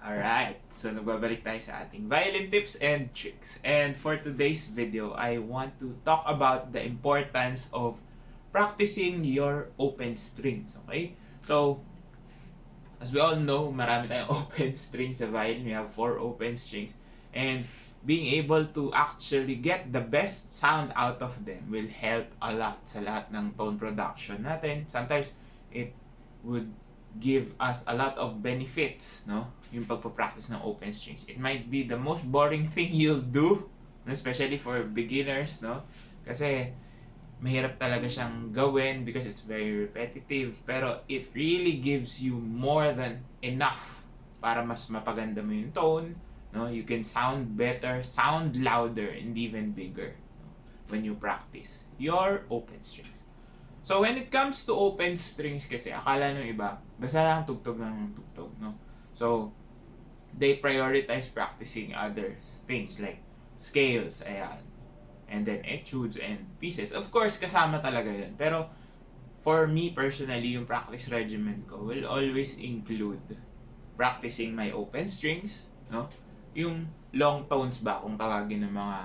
Alright, so nagbabalik tayo sa ating violin tips and tricks. And for today's video, I want to talk about the importance of practicing your open strings, okay? So, as we all know, marami tayong open strings sa violin. We have 4 open strings. And being able to actually get the best sound out of them will help a lot sa lahat ng tone production natin. Sometimes, it would give us a lot of benefits, no? Yung pagpa-practice ng open strings. It might be the most boring thing you'll do, especially for beginners, no? Kasi mahirap talaga siyang gawin because it's very repetitive, pero it really gives you more than enough para mas mapaganda mo yung tone, no? You can sound better, sound louder, and even bigger, no? When you practice your open strings. So when it comes to open strings kasi, akala nung iba, basta lang tugtog ng tugtog, no? So, they prioritize practicing other things like scales, ayan, and then etudes and pieces. Of course, kasama talaga yun. Pero, for me personally, yung practice regimen ko will always include practicing my open strings, no? Yung long tones ba, kung tawagin ng mga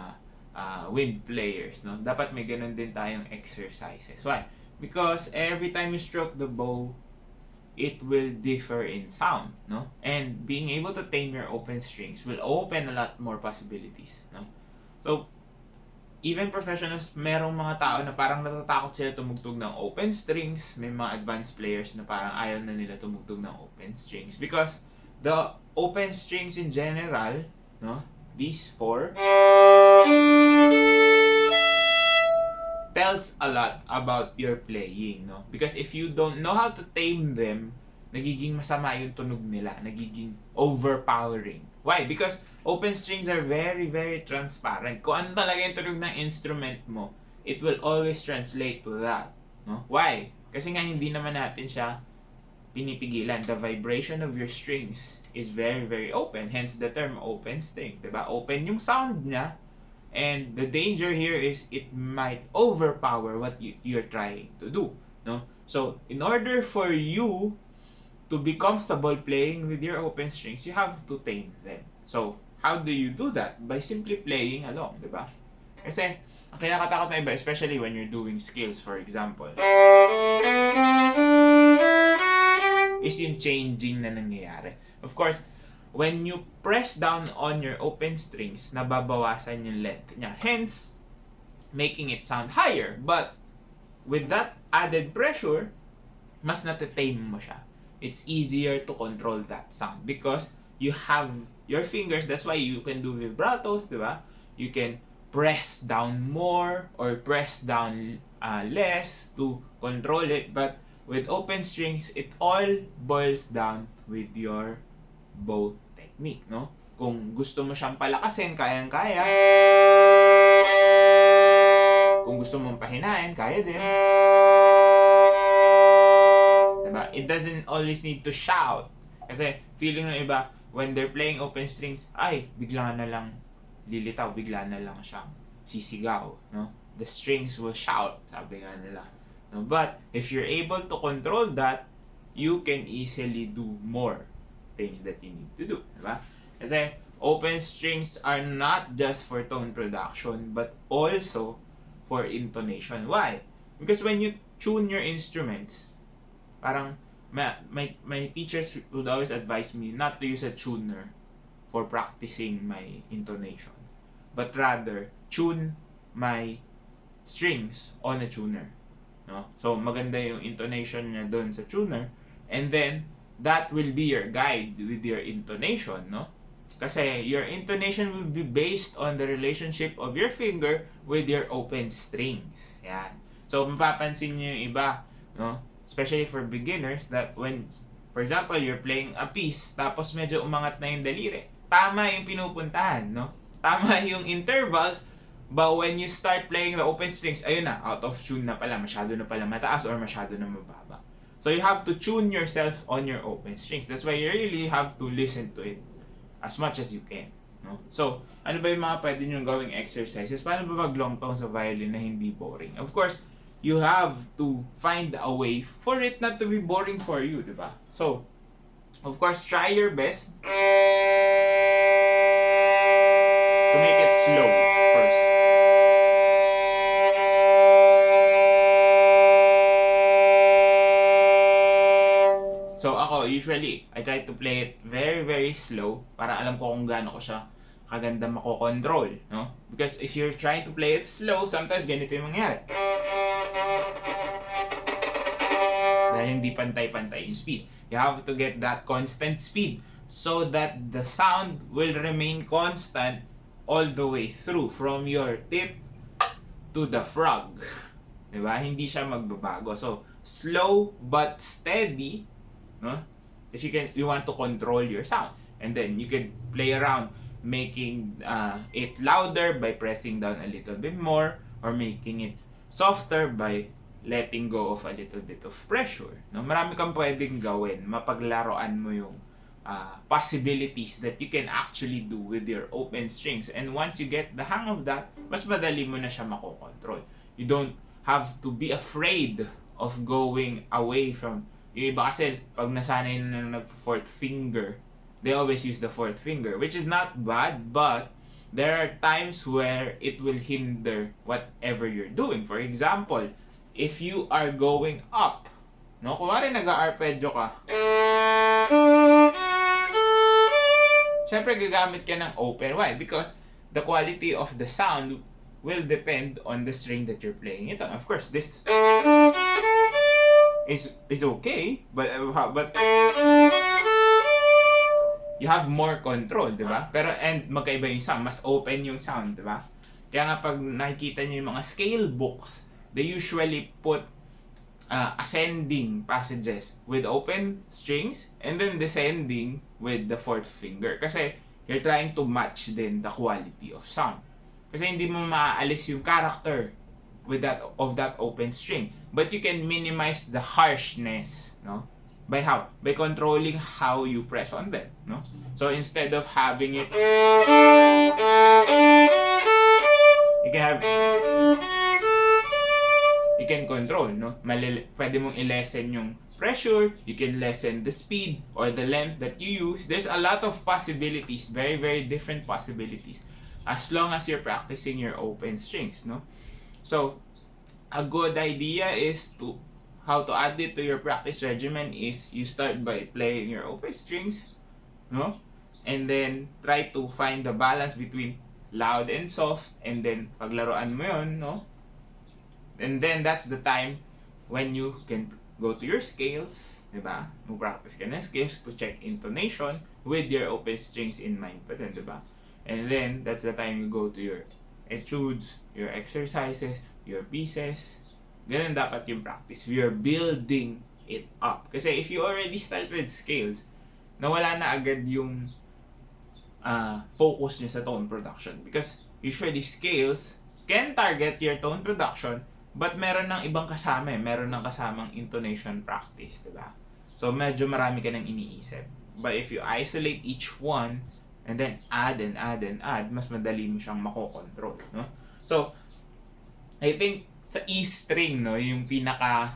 wind players, no? Dapat may ganun din tayong exercises. Why? Because every time you stroke the bow, it will differ in sound, no? And being able to tame your open strings will open a lot more possibilities, no? So, even professionals, merong mga tao na parang natatakot sila tumugtog ng open strings. May mga advanced players na parang ayaw na nila tumugtog ng open strings. Because the open strings in general, no? These 4 tells a lot about your playing, no? Because if you don't know how to tame them, nagiging masama yung tunog nila, nagiging overpowering. Why? Because open strings are very, very transparent. Kung ano talaga yung tunog ng instrument mo, it will always translate to that, no? Why? Kasi nga hindi naman natin siya pinipigilan. The vibration of your strings is very, very open. Hence the term open strings, diba? Open yung sound niya. And the danger here is it might overpower what you're trying to do, no? So, in order for you to be comfortable playing with your open strings, you have to tame them. So, how do you do that? By simply playing along, di ba? Kasi, ang kinakatakot na iba, especially when you're doing scales, for example, is yung changing na nangyayari. Of course, when you press down on your open strings, nababawasan yung length niya. Hence, making it sound higher. But, with that added pressure, mas natetame mo siya. It's easier to control that sound because you have your fingers. That's why you can do vibratos, di ba? You can press down more or press down less to control it. But with open strings, it all boils down with your bow technique, no? Kung gusto mo siyang palakasin, kayang-kaya. Kung gusto mong pahinain, kaya din. Diba? It doesn't always need to shout. Kasi feeling ng iba, when they're playing open strings, ay, bigla na lang lilitaw, bigla na lang siyang sisigaw, no? The strings will shout, sabi nga nila. No? But, if you're able to control that, you can easily do more things that you need to do, diba? Kasi open strings are not just for tone production but also for intonation. Why? Because when you tune your instruments, parang my teachers would always advise me not to use a tuner for practicing my intonation, but rather tune my strings on a tuner, no? So maganda yung intonation niya doon sa tuner, and then that will be your guide with your intonation, no? Kasi your intonation will be based on the relationship of your finger with your open strings. Yan. So, mapapansin niyo yung iba, no? Especially for beginners, that when, for example, you're playing a piece, tapos medyo umangat na yung daliri. Tama yung pinupuntahan, no? Tama yung intervals, but when you start playing the open strings, ayun na, out of tune na pala, masyado na pala mataas or masyado na mababa. So you have to tune yourself on your open strings. That's why you really have to listen to it as much as you can, no? So, ano ba yung mga pwede nyo gawing exercises? Paano ba mag-long tone sa violin na hindi boring? Of course, you have to find a way for it not to be boring for you, di ba? So, of course, try your best to make it slow first. So ako, usually, I try to play it very, very slow para alam ko kung gaano ko siya kaganda makokontrol, no? Because if you're trying to play it slow, sometimes ganito yung mangyari. Dahil hindi pantay-pantay yung speed. You have to get that constant speed so that the sound will remain constant all the way through from your tip to the frog. Diba? Hindi siya magbabago. So, slow but steady, no? If you want to control your sound. And then you can play around making it louder by pressing down a little bit more, or making it softer by letting go of a little bit of pressure. No? Marami kang pwedeng gawin. Mapaglaruan mo yung possibilities that you can actually do with your open strings. And once you get the hang of that, mas madali mo na siya makokontrol. You don't have to be afraid of going away from... Yung iba kasi, pag nasanay na nag-fourth finger, they always use the fourth finger, which is not bad, but there are times where it will hinder whatever you're doing. For example, if you are going up, no, kunwari nag-arpeggio ka, syempre gagamit ka ng open. Why? Because the quality of the sound will depend on the string that you're playing it on. Of course, this is okay, but you have more control, di ba? Pero and magkaiba yung sound, mas open yung sound, di ba? Kaya nga pag nakikita niyo yung mga scale books, they usually put ascending passages with open strings and then descending with the fourth finger. Kasi you're trying to match din the quality of sound. Kasi hindi mo maaalis yung character with that open string. But you can minimize the harshness, no? By how? By controlling how you press on them, no? So instead of having it, you can control, no? Pwede mong i-lessen yung pressure, you can lessen the speed or the length that you use. There's a lot of possibilities, very, very different possibilities, as long as you're practicing your open strings, no? So, a good idea is how to add it to your practice regimen is you start by playing your open strings, no? And then try to find the balance between loud and soft, and then paglaruan mo yun, no? And then that's the time when you can go to your scales, diba? Mag-practice ka ng scales to check intonation with your open strings in mind pa din, diba? And then that's the time you go to your etudes, your exercises, your pieces. Ganun dapat yung practice. You're building it up. Kasi if you already start with scales, nawala na agad yung focus nyo sa tone production. Because usually scales can target your tone production, but meron ng ibang kasama eh. Meron ng kasamang intonation practice, diba? So medyo marami ka nang iniisip. But if you isolate each one, and then add and add and add, mas madali mo siyang makokontrol, no? So, I think sa E string, no, yung pinaka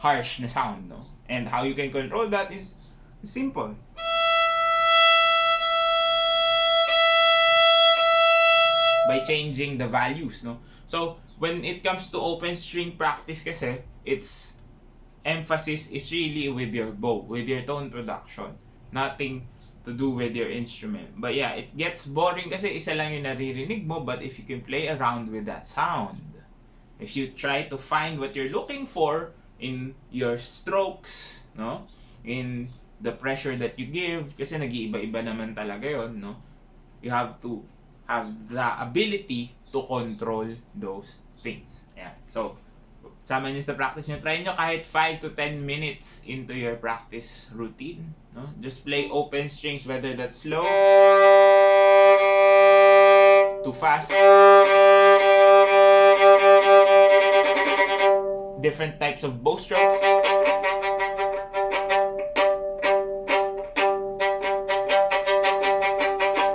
harsh na sound, no? And how you can control that is simple. By changing the values, no? So, when it comes to open string practice kasi, its emphasis is really with your bow, with your tone production. Nothing to do with your instrument. But yeah, it gets boring kasi isa lang yung naririnig mo, but if you can play around with that sound, if you try to find what you're looking for in your strokes, no? In the pressure that you give, kasi nag-iiba-iba naman talaga yon, no? You have to have the ability to control those things. Yeah. So, sama nyo sa practice nyo. Try nyo kahit 5 to 10 minutes into your practice routine. No? Just play open strings, whether that's slow, too fast, different types of bow strokes,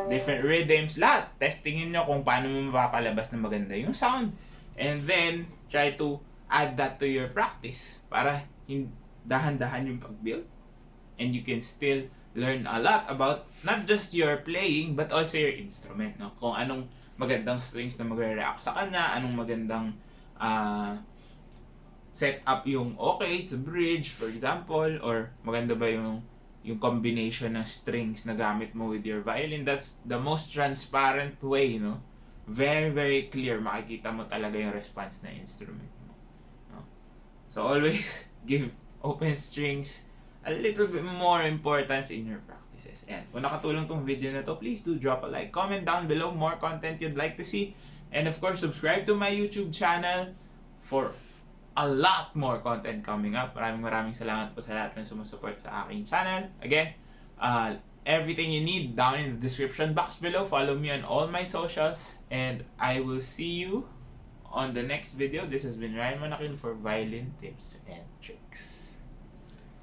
different rhythms, lahat. Testingin nyo kung paano mo mapapalabas na maganda yung sound. And then, try to add that to your practice para dahan-dahan yung pag-build. And you can still learn a lot about not just your playing but also your instrument, no? Kung anong magandang strings na magre-react sa kanya, anong magandang set up yung okay sa bridge, for example, or maganda ba yung combination ng strings na gamit mo with your violin. That's the most transparent way, no? Very, very clear. Makikita mo talaga yung response na instrument mo. No? So, always give open strings a little bit more importance in your practices. And kung nakatulong tong video na to, please do drop a like, comment down below more content you'd like to see, and of course, subscribe to my YouTube channel for a lot more content coming up. Maraming salamat po sa lahat ng sumusupport sa aking channel. Again, everything you need down in the description box below. Follow me on all my socials, and I will see you on the next video. This has been Ryan Monakil for Violin Tips and Tricks.